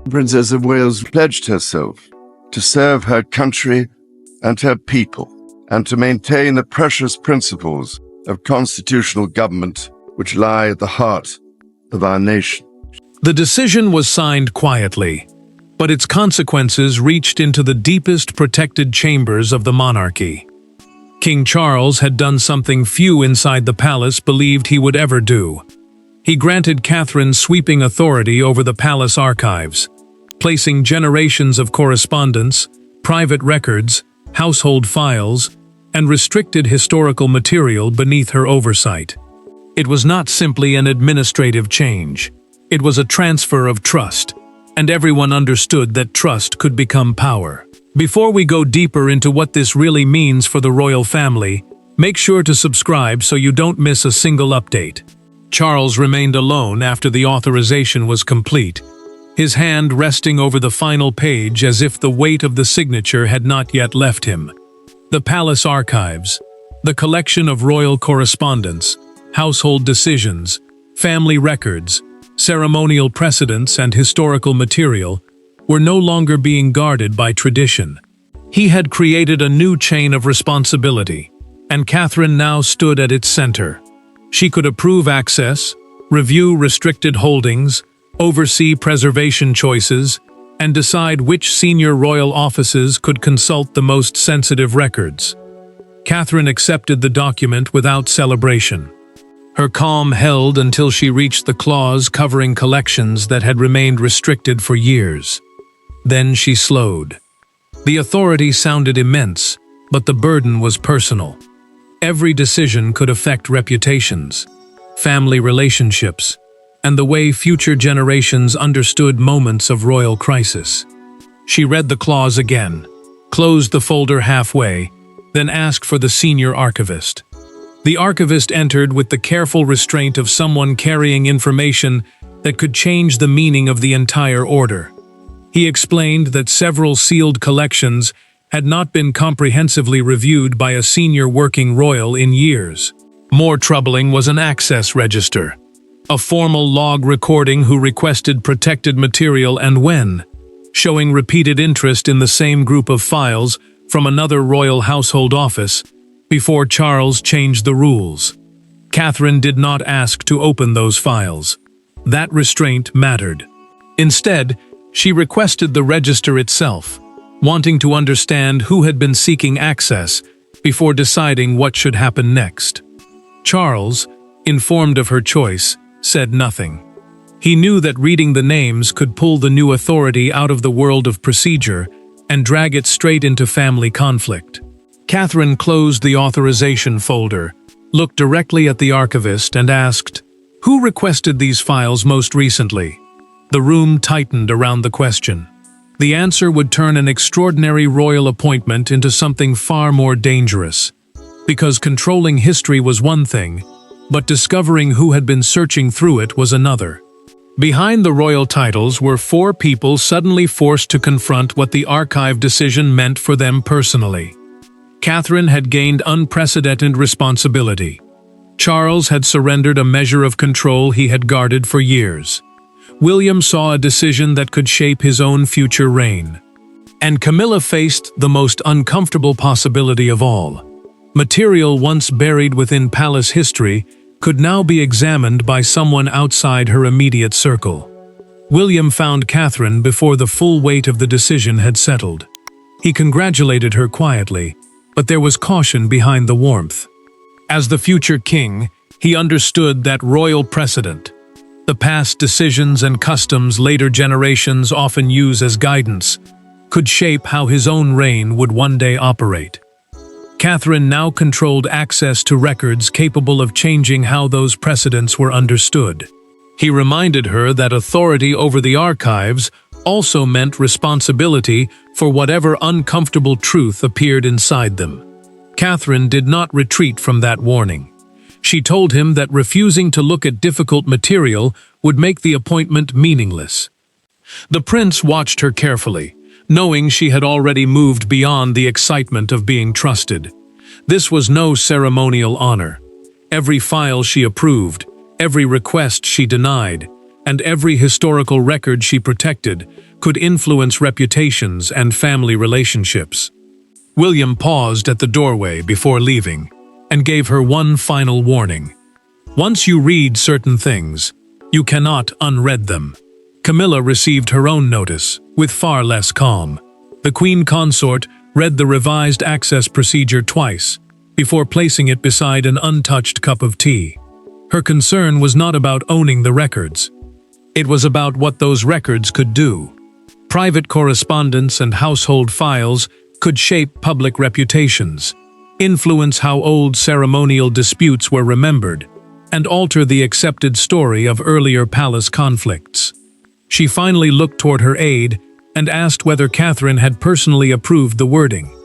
Princess of Wales pledged herself to serve her country and her people, and to maintain the precious principles of constitutional government which lie at the heart of our nation. The decision was signed quietly, but its consequences reached into the deepest protected chambers of the monarchy. King Charles had done something few inside the palace believed he would ever do. He granted Catherine sweeping authority over the palace archives, placing generations of correspondence, private records, household files, and restricted historical material beneath her oversight. It was not simply an administrative change. It was a transfer of trust, and everyone understood that trust could become power. Before we go deeper into what this really means for the royal family, make sure to subscribe so you don't miss a single update. Charles remained alone after the authorization was complete, his hand resting over the final page as if the weight of the signature had not yet left him. The palace archives, the collection of royal correspondence, household decisions, family records, ceremonial precedents, and historical material were no longer being guarded by tradition. He had created a new chain of responsibility, and Catherine now stood at its center. She could approve access, review restricted holdings, oversee preservation choices, and decide which senior royal offices could consult the most sensitive records. Catherine accepted the document without celebration. Her calm held until she reached the clause covering collections that had remained restricted for years. Then she slowed. The authority sounded immense, but the burden was personal. Every decision could affect reputations, family relationships, and the way future generations understood moments of royal crisis. She read the clause again, closed the folder halfway, then asked for the senior archivist. The archivist entered with the careful restraint of someone carrying information that could change the meaning of the entire order. He explained that several sealed collections had not been comprehensively reviewed by a senior working royal in years. More troubling was an access register, a formal log recording who requested protected material and when, showing repeated interest in the same group of files from another royal household office before Charles changed the rules. Catherine did not ask to open those files. That restraint mattered. Instead, she requested the register itself, wanting to understand who had been seeking access before deciding what should happen next. Charles, informed of her choice, said nothing. He knew that reading the names could pull the new authority out of the world of procedure and drag it straight into family conflict. Catherine closed the authorization folder, looked directly at the archivist and asked, "Who requested these files most recently?" The room tightened around the question. The answer would turn an extraordinary royal appointment into something far more dangerous. Because controlling history was one thing, but discovering who had been searching through it was another. Behind the royal titles were four people suddenly forced to confront what the archive decision meant for them personally. Catherine had gained unprecedented responsibility. Charles had surrendered a measure of control he had guarded for years. William saw a decision that could shape his own future reign. And Camilla faced the most uncomfortable possibility of all. Material once buried within palace history could now be examined by someone outside her immediate circle. William found Catherine before the full weight of the decision had settled. He congratulated her quietly, but there was caution behind the warmth. As the future king, he understood that royal precedent, the past decisions and customs later generations often use as guidance, could shape how his own reign would one day operate. Catherine now controlled access to records capable of changing how those precedents were understood. He reminded her that authority over the archives also meant responsibility for whatever uncomfortable truth appeared inside them. Catherine did not retreat from that warning. She told him that refusing to look at difficult material would make the appointment meaningless. The prince watched her carefully, knowing she had already moved beyond the excitement of being trusted. This was no ceremonial honor. Every file she approved, every request she denied, and every historical record she protected could influence reputations and family relationships. William paused at the doorway before leaving and gave her one final warning. Once you read certain things, you cannot unread them. Camilla received her own notice, with far less calm. The Queen Consort read the revised access procedure twice, before placing it beside an untouched cup of tea. Her concern was not about owning the records. It was about what those records could do. Private correspondence and household files could shape public reputations, influence how old ceremonial disputes were remembered, and alter the accepted story of earlier palace conflicts. She finally looked toward her aide and asked whether Catherine had personally approved the wording.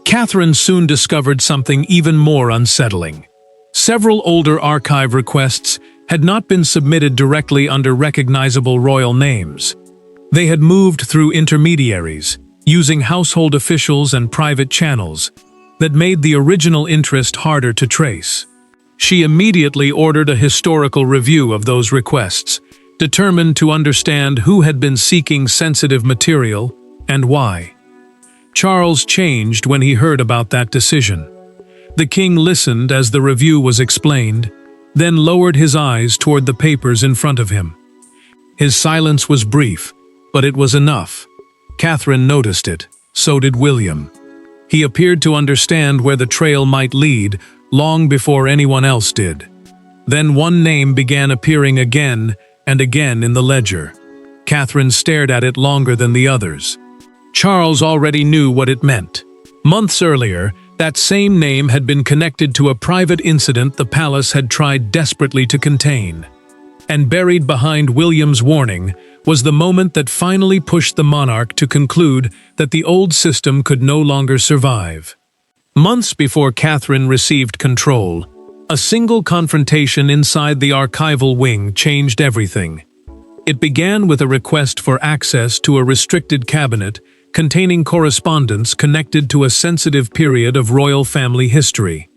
Catherine soon discovered something even more unsettling. Several older archive requests had not been submitted directly under recognizable royal names. They had moved through intermediaries, using household officials and private channels that made the original interest harder to trace. She immediately ordered a historical review of those requests, determined to understand who had been seeking sensitive material and why. Charles changed when he heard about that decision. The king listened as the review was explained, then lowered his eyes toward the papers in front of him. His silence was brief, but it was enough. Catherine noticed it, so did William. He appeared to understand where the trail might lead long before anyone else did. Then one name began appearing again and again in the ledger. Catherine stared at it longer than the others. Charles already knew what it meant. Months earlier, that same name had been connected to a private incident the palace had tried desperately to contain. And buried behind William's warning was the moment that finally pushed the monarch to conclude that the old system could no longer survive. Months before Catherine received control, a single confrontation inside the archival wing changed everything. It began with a request for access to a restricted cabinet containing correspondence connected to a sensitive period of royal family history.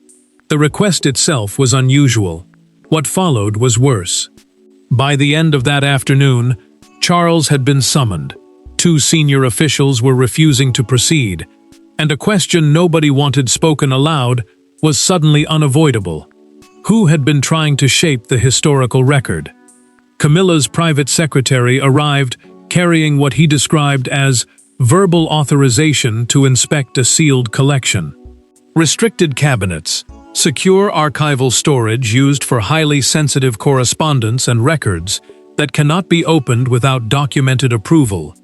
The request itself was unusual. What followed was worse. By the end of that afternoon, Charles had been summoned. 2 senior officials were refusing to proceed, and a question nobody wanted spoken aloud was suddenly unavoidable. Who had been trying to shape the historical record? Camilla's private secretary arrived carrying what he described as verbal authorization to inspect a sealed collection. Restricted cabinets, secure archival storage used for highly sensitive correspondence and records that cannot be opened without documented approval,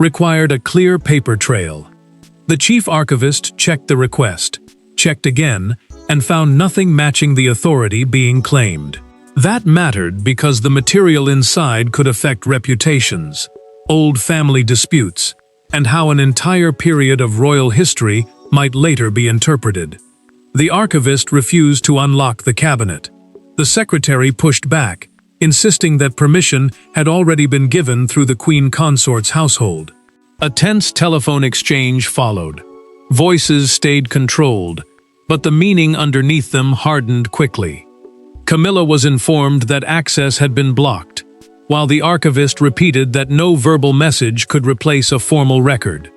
required a clear paper trail. The chief archivist checked the request, checked again, and found nothing matching the authority being claimed. That mattered because the material inside could affect reputations, old family disputes, and how an entire period of royal history might later be interpreted. The archivist refused to unlock the cabinet. The secretary pushed back, insisting that permission had already been given through the Queen Consort's household. A tense telephone exchange followed. Voices stayed controlled, but the meaning underneath them hardened quickly. Camilla was informed that access had been blocked, while the archivist repeated that no verbal message could replace a formal record.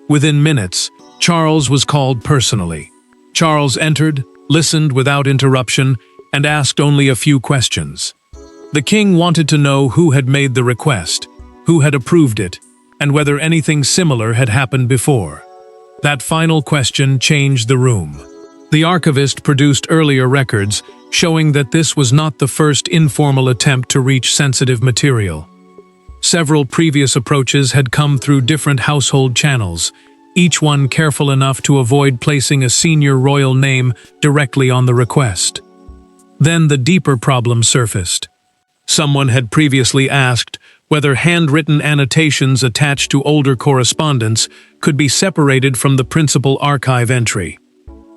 Within minutes, Charles was called personally. Charles entered, listened without interruption, and asked only a few questions. The king wanted to know who had made the request, who had approved it, and whether anything similar had happened before. That final question changed the room. The archivist produced earlier records showing that this was not the first informal attempt to reach sensitive material. Several previous approaches had come through different household channels, each one careful enough to avoid placing a senior royal name directly on the request. Then the deeper problem surfaced. Someone had previously asked whether handwritten annotations attached to older correspondence could be separated from the principal archive entry.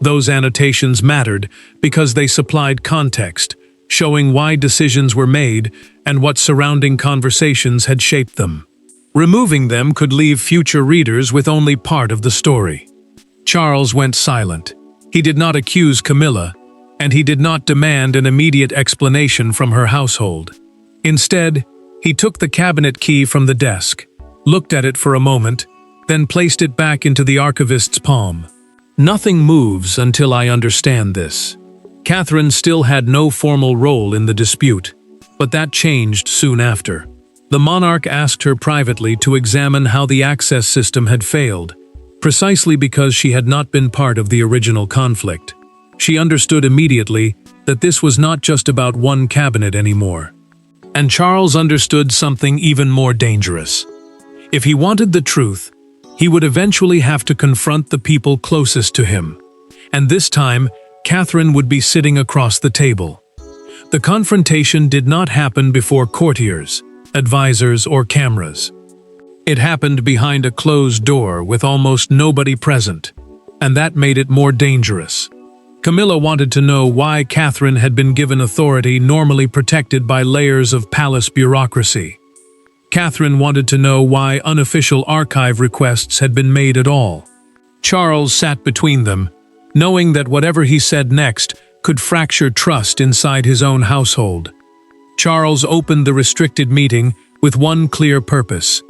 Those annotations mattered because they supplied context, showing why decisions were made and what surrounding conversations had shaped them. Removing them could leave future readers with only part of the story. Charles went silent. He did not accuse Camilla, and he did not demand an immediate explanation from her household. Instead, He took the cabinet key from the desk, looked at it for a moment, then placed it back into the archivist's palm. Nothing moves until I understand this. Catherine still had no formal role in the dispute, but that changed soon after. The monarch asked her privately to examine how the access system had failed, precisely because she had not been part of the original conflict. She understood immediately that this was not just about one cabinet anymore. And Charles understood something even more dangerous. If he wanted the truth, he would eventually have to confront the people closest to him. And this time, Catherine would be sitting across the table. The confrontation did not happen before courtiers, advisors, or cameras. It happened behind a closed door with almost nobody present, and that made it more dangerous. Camilla wanted to know why Catherine had been given authority normally protected by layers of palace bureaucracy. Catherine wanted to know why unofficial archive requests had been made at all. Charles sat between them, knowing that whatever he said next could fracture trust inside his own household. Charles opened the restricted meeting with one clear purpose.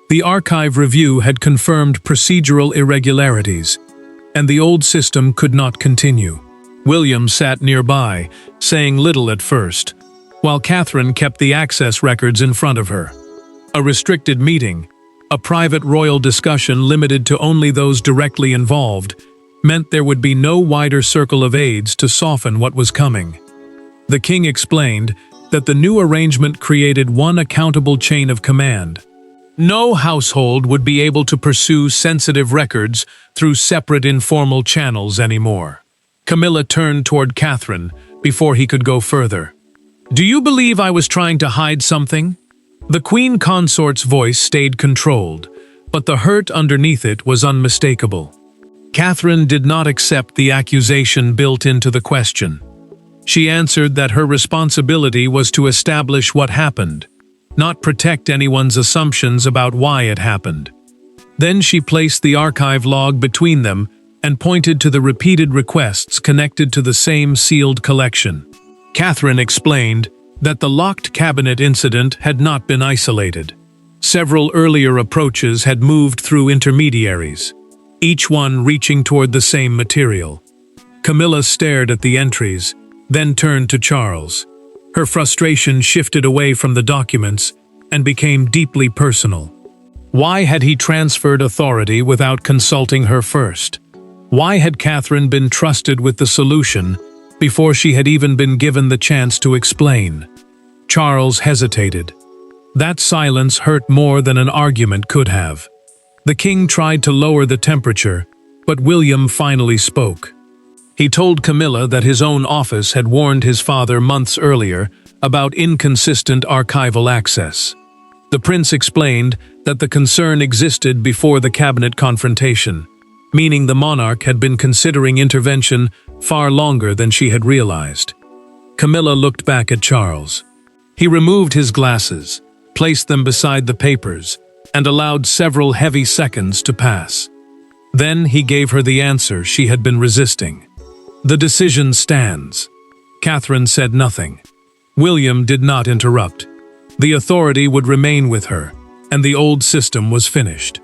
The archive review had confirmed procedural irregularities, and the old system could not continue. William sat nearby, saying little at first, while Catherine kept the access records in front of her. A restricted meeting, a private royal discussion limited to only those directly involved, meant there would be no wider circle of aides to soften what was coming. The king explained that the new arrangement created one accountable chain of command. No household would be able to pursue sensitive records through separate informal channels anymore. Camilla turned toward Catherine before he could go further. "Do you believe I was trying to hide something?" The queen consort's voice stayed controlled, but the hurt underneath it was unmistakable. Catherine did not accept the accusation built into the question. She answered that her responsibility was to establish what happened, not protect anyone's assumptions about why it happened. Then she placed the archive log between them and pointed to the repeated requests connected to the same sealed collection. Catherine explained that the locked cabinet incident had not been isolated. Several earlier approaches had moved through intermediaries, each one reaching toward the same material. Camilla stared at the entries, then turned to Charles. Her frustration shifted away from the documents and became deeply personal. Why had he transferred authority without consulting her first? Why had Catherine been trusted with the solution before she had even been given the chance to explain? Charles hesitated. That silence hurt more than an argument could have. The king tried to lower the temperature, but William finally spoke. He told Camilla that his own office had warned his father months earlier about inconsistent archival access. The prince explained that the concern existed before the cabinet confrontation, meaning the monarch had been considering intervention far longer than she had realized. Camilla looked back at Charles. He removed his glasses, placed them beside the papers, and allowed several heavy seconds to pass. Then he gave her the answer she had been resisting. "The decision stands." Catherine said nothing. William did not interrupt. The authority would remain with her, and the old system was finished.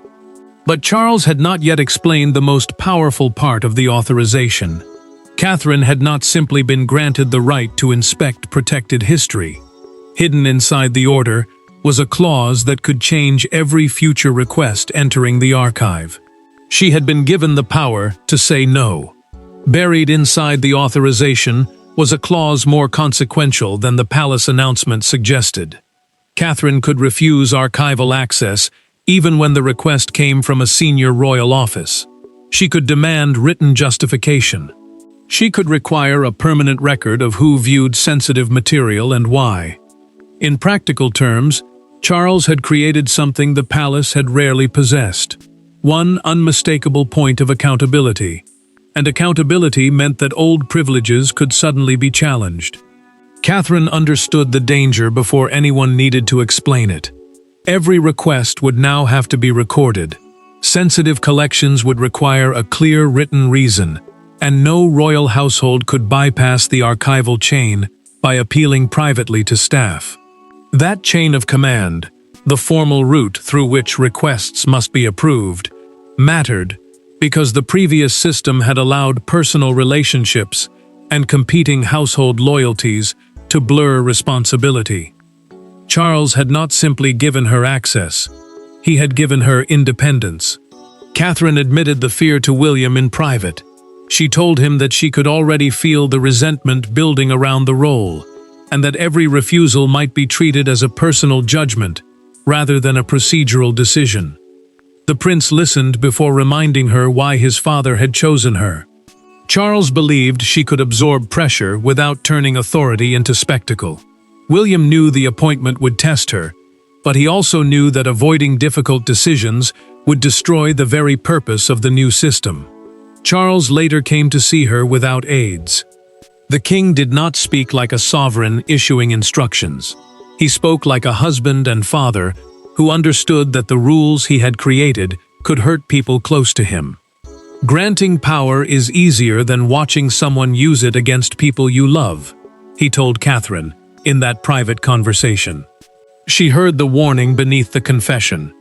But Charles had not yet explained the most powerful part of the authorization. Catherine had not simply been granted the right to inspect protected history. Hidden inside the order was a clause that could change every future request entering the archive. She had been given the power to say no. Buried inside the authorization was a clause more consequential than the palace announcement suggested. Catherine could refuse archival access even when the request came from a senior royal office. She could demand written justification. She could require a permanent record of who viewed sensitive material and why. In practical terms, Charles had created something the palace had rarely possessed. One unmistakable point of accountability. And accountability meant that old privileges could suddenly be challenged. Catherine understood the danger before anyone needed to explain it. Every request would now have to be recorded. Sensitive collections would require a clear written reason, and no royal household could bypass the archival chain by appealing privately to staff. That chain of command, the formal route through which requests must be approved, mattered because the previous system had allowed personal relationships and competing household loyalties to blur responsibility. Charles had not simply given her access, he had given her independence. Catherine admitted the fear to William in private. She told him that she could already feel the resentment building around the role, and that every refusal might be treated as a personal judgment rather than a procedural decision. The prince listened before reminding her why his father had chosen her. Charles believed she could absorb pressure without turning authority into spectacle. William knew the appointment would test her, but he also knew that avoiding difficult decisions would destroy the very purpose of the new system. Charles later came to see her without aids. The king did not speak like a sovereign issuing instructions. He spoke like a husband and father who understood that the rules he had created could hurt people close to him. Granting power is easier than watching someone use it against people you love, he told Catherine in that private conversation. She heard the warning beneath the confession.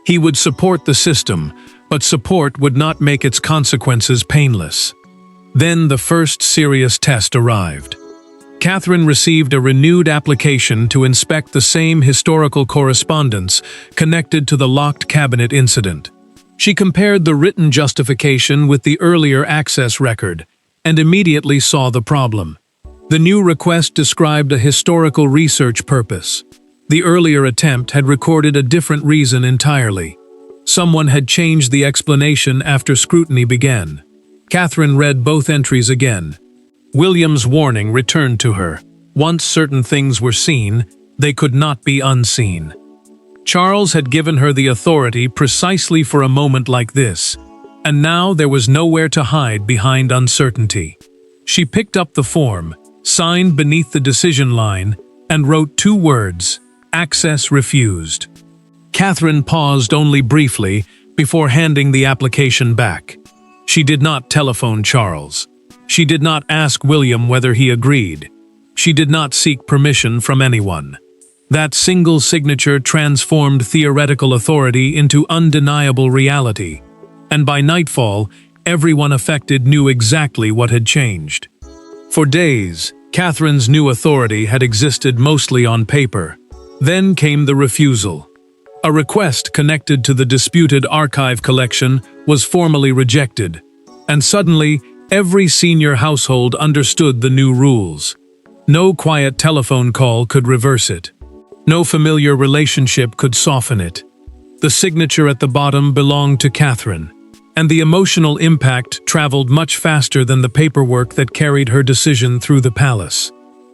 He would support the system, but support would not make its consequences painless. Then the first serious test arrived. Catherine received a renewed application to inspect the same historical correspondence connected to the locked cabinet incident. She compared the written justification with the earlier access record and immediately saw the problem. The new request described a historical research purpose. The earlier attempt had recorded a different reason entirely. Someone had changed the explanation after scrutiny began. Catherine read both entries again. William's warning returned to her. Once certain things were seen, they could not be unseen. Charles had given her the authority precisely for a moment like this, and now there was nowhere to hide behind uncertainty. She picked up the form, signed beneath the decision line, and wrote 2 words, "Access refused." Catherine paused only briefly before handing the application back. She did not telephone Charles. She did not ask William whether he agreed. She did not seek permission from anyone. That single signature transformed theoretical authority into undeniable reality, and by nightfall, everyone affected knew exactly what had changed. For days, Catherine's new authority had existed mostly on paper. Then came the refusal. A request connected to the disputed archive collection was formally rejected, and suddenly, every senior household understood the new rules. No quiet telephone call could reverse it. No familiar relationship could soften it. The signature at the bottom belonged to Catherine, and the emotional impact traveled much faster than the paperwork that carried her decision through the palace.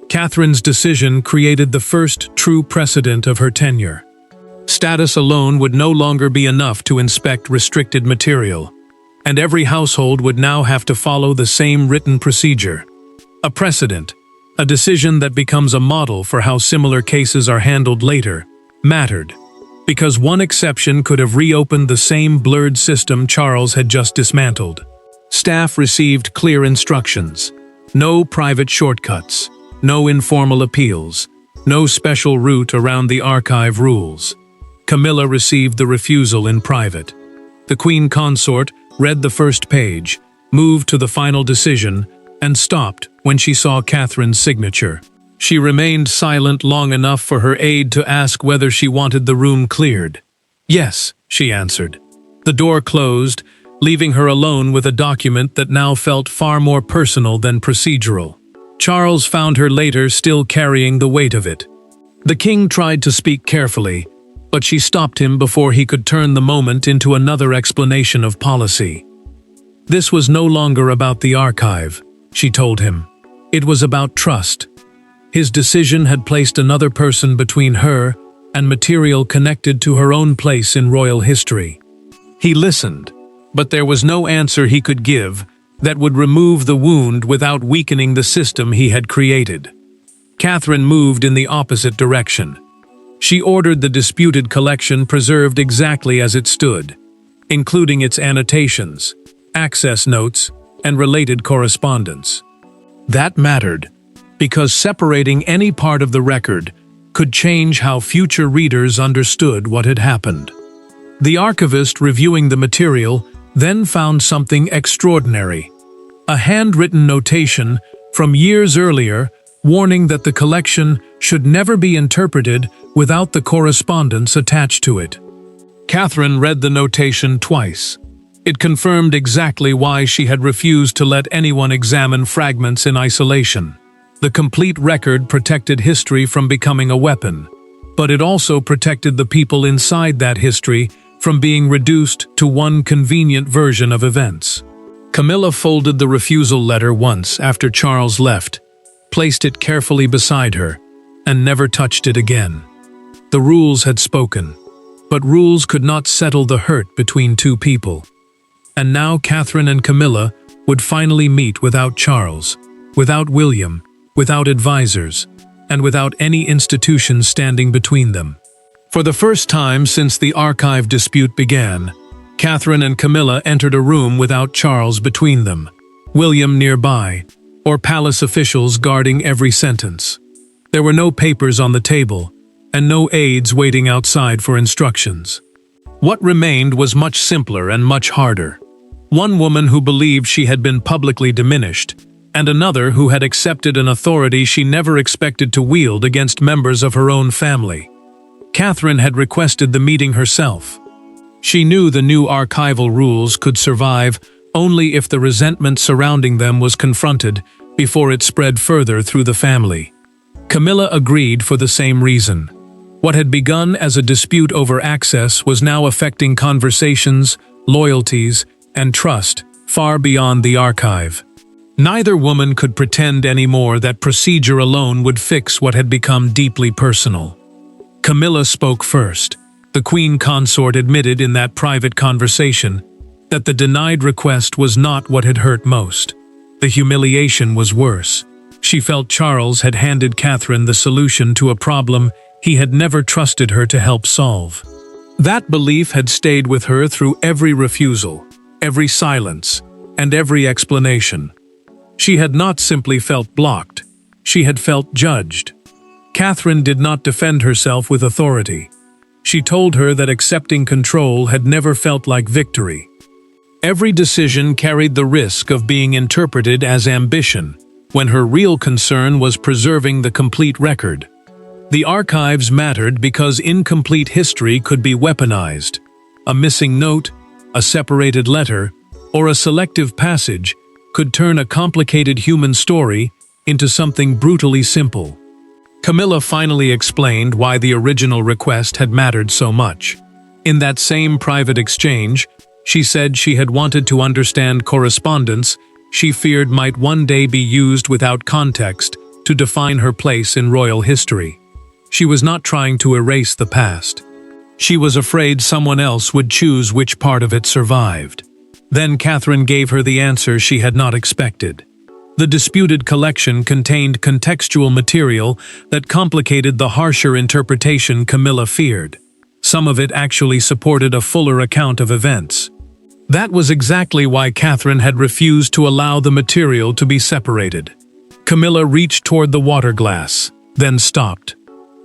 Catherine's decision created the first true precedent of her tenure. Status alone would no longer be enough to inspect restricted material, and every household would now have to follow the same written procedure. A precedent, a decision that becomes a model for how similar cases are handled later, mattered, because one exception could have reopened the same blurred system Charles had just dismantled. Staff received clear instructions. No private shortcuts, no informal appeals, no special route around the archive rules. Camilla received the refusal in private. The Queen Consort read the first page, moved to the final decision, and stopped when she saw Catherine's signature. She remained silent long enough for her aide to ask whether she wanted the room cleared. "Yes," she answered. The door closed, leaving her alone with a document that now felt far more personal than procedural. Charles found her later still carrying the weight of it. The king tried to speak carefully, but she stopped him before he could turn the moment into another explanation of policy. This was no longer about the archive, she told him. It was about trust. His decision had placed another person between her and material connected to her own place in royal history. He listened, but there was no answer he could give that would remove the wound without weakening the system he had created. Catherine moved in the opposite direction. She ordered the disputed collection preserved exactly as it stood, including its annotations, access notes, and related correspondence. That mattered, because separating any part of the record could change how future readers understood what had happened. The archivist reviewing the material then found something extraordinary: a handwritten notation from years earlier warning that the collection should never be interpreted without the correspondence attached to it. Catherine read the notation twice. It confirmed exactly why she had refused to let anyone examine fragments in isolation. The complete record protected history from becoming a weapon, but it also protected the people inside that history from being reduced to one convenient version of events. Camilla folded the refusal letter once after Charles left, placed it carefully beside her, and never touched it again. The rules had spoken, but rules could not settle the hurt between two people. And now Catherine and Camilla would finally meet without Charles, without William, without advisors, and without any institution standing between them. For the first time since the archive dispute began, Catherine and Camilla entered a room without Charles between them, William nearby, or palace officials guarding every sentence. There were no papers on the table, and no aides waiting outside for instructions. What remained was much simpler and much harder. One woman who believed she had been publicly diminished, and another who had accepted an authority she never expected to wield against members of her own family. Catherine had requested the meeting herself. She knew the new archival rules could survive only if the resentment surrounding them was confronted before it spread further through the family. Camilla agreed for the same reason. What had begun as a dispute over access was now affecting conversations, loyalties, and trust far beyond the archive. Neither woman could pretend anymore that procedure alone would fix what had become deeply personal. Camilla spoke first. The Queen Consort admitted in that private conversation that the denied request was not what had hurt most. The humiliation was worse. She felt Charles had handed Catherine the solution to a problem he had never trusted her to help solve. That belief had stayed with her through every refusal, every silence, and every explanation. She had not simply felt blocked, she had felt judged. Catherine did not defend herself with authority. She told her that accepting control had never felt like victory. Every decision carried the risk of being interpreted as ambition, when her real concern was preserving the complete record. The archives mattered because incomplete history could be weaponized. A missing note, a separated letter, or a selective passage could turn a complicated human story into something brutally simple. Camilla finally explained why the original request had mattered so much. In that same private exchange, she said she had wanted to understand correspondence she feared might one day be used without context to define her place in royal history. She was not trying to erase the past. She was afraid someone else would choose which part of it survived. Then Catherine gave her the answer she had not expected. The disputed collection contained contextual material that complicated the harsher interpretation Camilla feared. Some of it actually supported a fuller account of events. That was exactly why Catherine had refused to allow the material to be separated. Camilla reached toward the water glass, then stopped.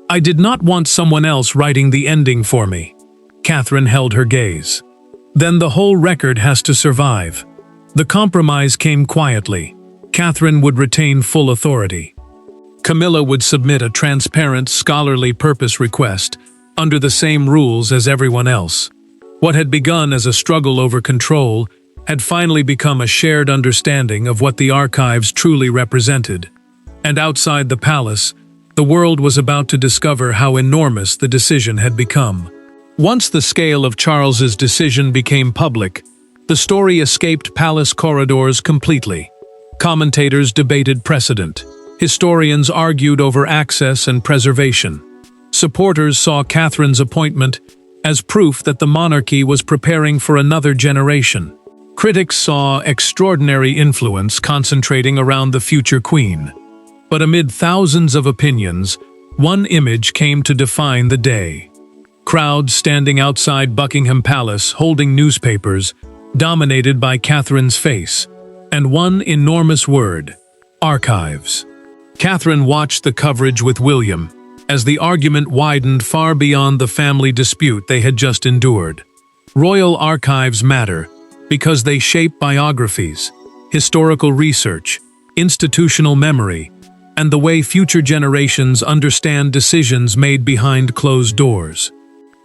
"I did not want someone else writing the ending for me." Catherine held her gaze. "Then the whole record has to survive." The compromise came quietly. Catherine would retain full authority. Camilla would submit a transparent, scholarly purpose request under the same rules as everyone else. What had begun as a struggle over control had finally become a shared understanding of what the archives truly represented. And outside the palace, the world was about to discover how enormous the decision had become. Once the scale of Charles's decision became public, the story escaped palace corridors completely. Commentators debated precedent. Historians argued over access and preservation. Supporters saw Catherine's appointment as proof that the monarchy was preparing for another generation. Critics saw extraordinary influence concentrating around the future queen. But amid thousands of opinions, one image came to define the day. Crowds standing outside Buckingham Palace holding newspapers, dominated by Catherine's face, and one enormous word: archives. Catherine watched the coverage with William, as the argument widened far beyond the family dispute they had just endured. Royal archives matter because they shape biographies, historical research, institutional memory, and the way future generations understand decisions made behind closed doors.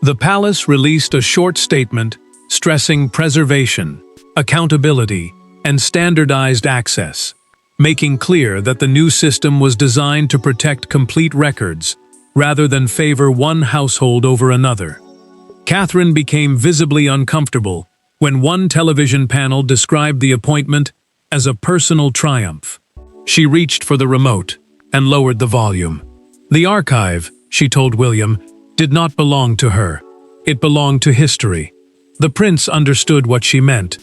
The palace released a short statement stressing preservation, accountability, and standardized access, making clear that the new system was designed to protect complete records rather than favor one household over another. Catherine became visibly uncomfortable when one television panel described the appointment as a personal triumph. She reached for the remote and lowered the volume. The archive, she told William, did not belong to her. It belonged to history. The prince understood what she meant,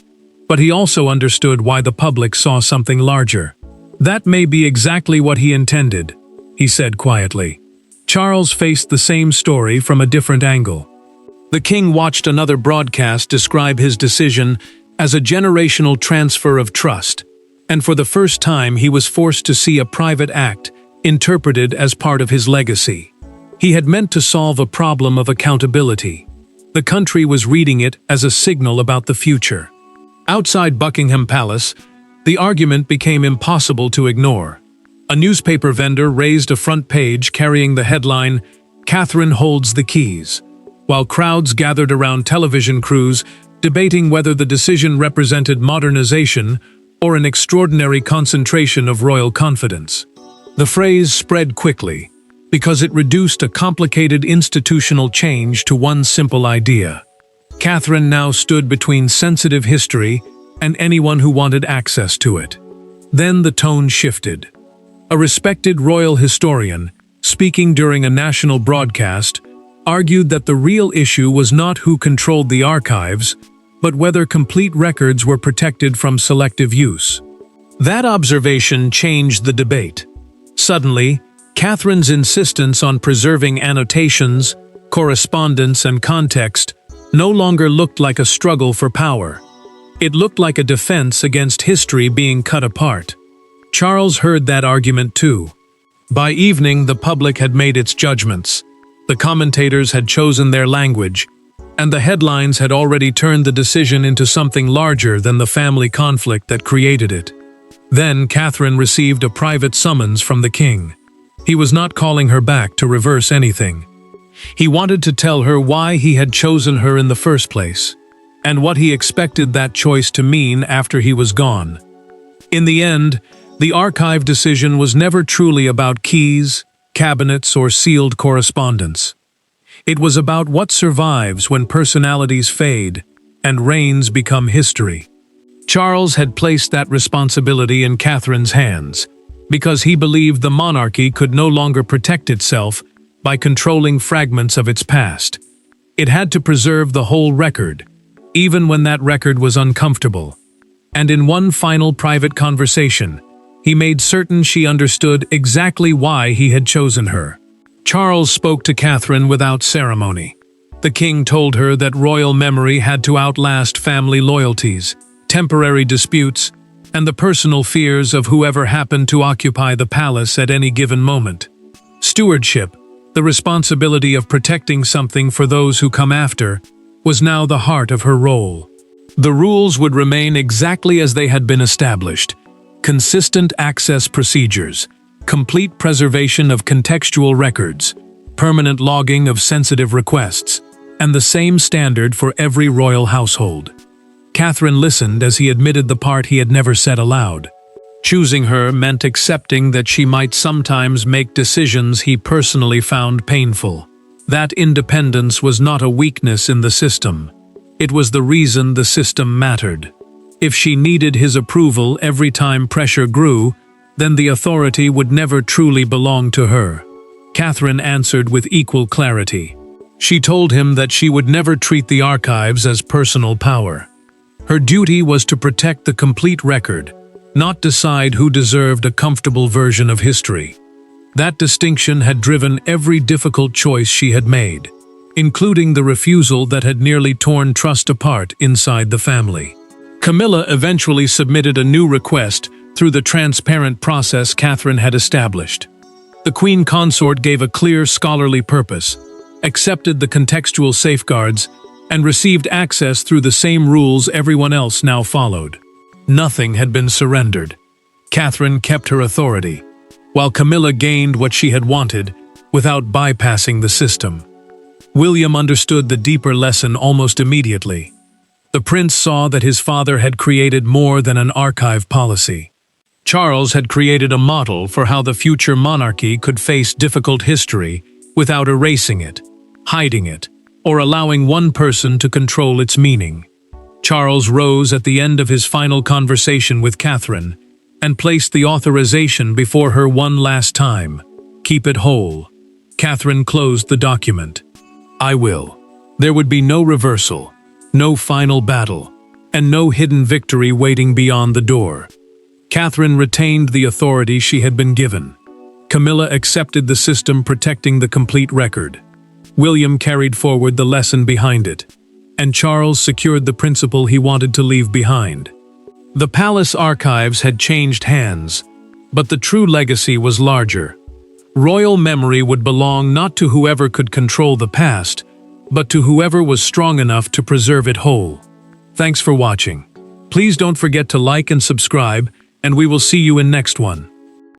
but he also understood why the public saw something larger. That may be exactly what he intended, he said quietly. Charles faced the same story from a different angle. The king watched another broadcast describe his decision as a generational transfer of trust, and for the first time he was forced to see a private act interpreted as part of his legacy. He had meant to solve a problem of accountability. The country was reading it as a signal about the future. Outside Buckingham Palace, the argument became impossible to ignore. A newspaper vendor raised a front page carrying the headline, "Catherine holds the keys," while crowds gathered around television crews debating whether the decision represented modernization or an extraordinary concentration of royal confidence. The phrase spread quickly because it reduced a complicated institutional change to one simple idea. Catherine now stood between sensitive history and anyone who wanted access to it. Then the tone shifted. A respected royal historian, speaking during a national broadcast, argued that the real issue was not who controlled the archives, but whether complete records were protected from selective use. That observation changed the debate. Suddenly, Catherine's insistence on preserving annotations, correspondence, and context no longer looked like a struggle for power. It looked like a defense against history being cut apart. Charles heard that argument too. By evening, the public had made its judgments. The commentators had chosen their language, and the headlines had already turned the decision into something larger than the family conflict that created it. Then Catherine received a private summons from the king. He was not calling her back to reverse anything. He wanted to tell her why he had chosen her in the first place, and what he expected that choice to mean after he was gone. In the end, the archive decision was never truly about keys, cabinets, or sealed correspondence. It was about what survives when personalities fade and reigns become history. Charles had placed that responsibility in Catherine's hands, because he believed the monarchy could no longer protect itself by controlling fragments of its past. It had to preserve the whole record, even when that record was uncomfortable. And in one final private conversation, he made certain she understood exactly why he had chosen her. Charles spoke to Catherine without ceremony. The king told her that royal memory had to outlast family loyalties, temporary disputes, and the personal fears of whoever happened to occupy the palace at any given moment. Stewardship, the responsibility of protecting something for those who come after, was now the heart of her role. The rules would remain exactly as they had been established: consistent access procedures, complete preservation of contextual records, permanent logging of sensitive requests, and the same standard for every royal household. Catherine listened as he admitted the part he had never said aloud. Choosing her meant accepting that she might sometimes make decisions he personally found painful. That independence was not a weakness in the system. It was the reason the system mattered. If she needed his approval every time pressure grew, then the authority would never truly belong to her. Catherine answered with equal clarity. She told him that she would never treat the archives as personal power. Her duty was to protect the complete record, not decide who deserved a comfortable version of history. That distinction had driven every difficult choice she had made, including the refusal that had nearly torn trust apart inside the family. Camilla eventually submitted a new request through the transparent process Catherine had established. The Queen Consort gave a clear scholarly purpose, accepted the contextual safeguards, and received access through the same rules everyone else now followed. Nothing had been surrendered. Catherine kept her authority, while Camilla gained what she had wanted without bypassing the system. William understood the deeper lesson almost immediately. The prince saw that his father had created more than an archive policy. Charles had created a model for how the future monarchy could face difficult history without erasing it, hiding it, or allowing one person to control its meaning. Charles rose at the end of his final conversation with Catherine and placed the authorization before her one last time. "Keep it whole." Catherine closed the document. "I will." There would be no reversal, no final battle, and no hidden victory waiting beyond the door. Catherine retained the authority she had been given. Camilla accepted the system protecting the complete record. William carried forward the lesson behind it, and Charles secured the principle he wanted to leave behind. The palace archives had changed hands, but the true legacy was larger. Royal memory would belong not to whoever could control the past, but to whoever was strong enough to preserve it whole. Thanks for watching. Please don't forget to like and subscribe, and we will see you in next one.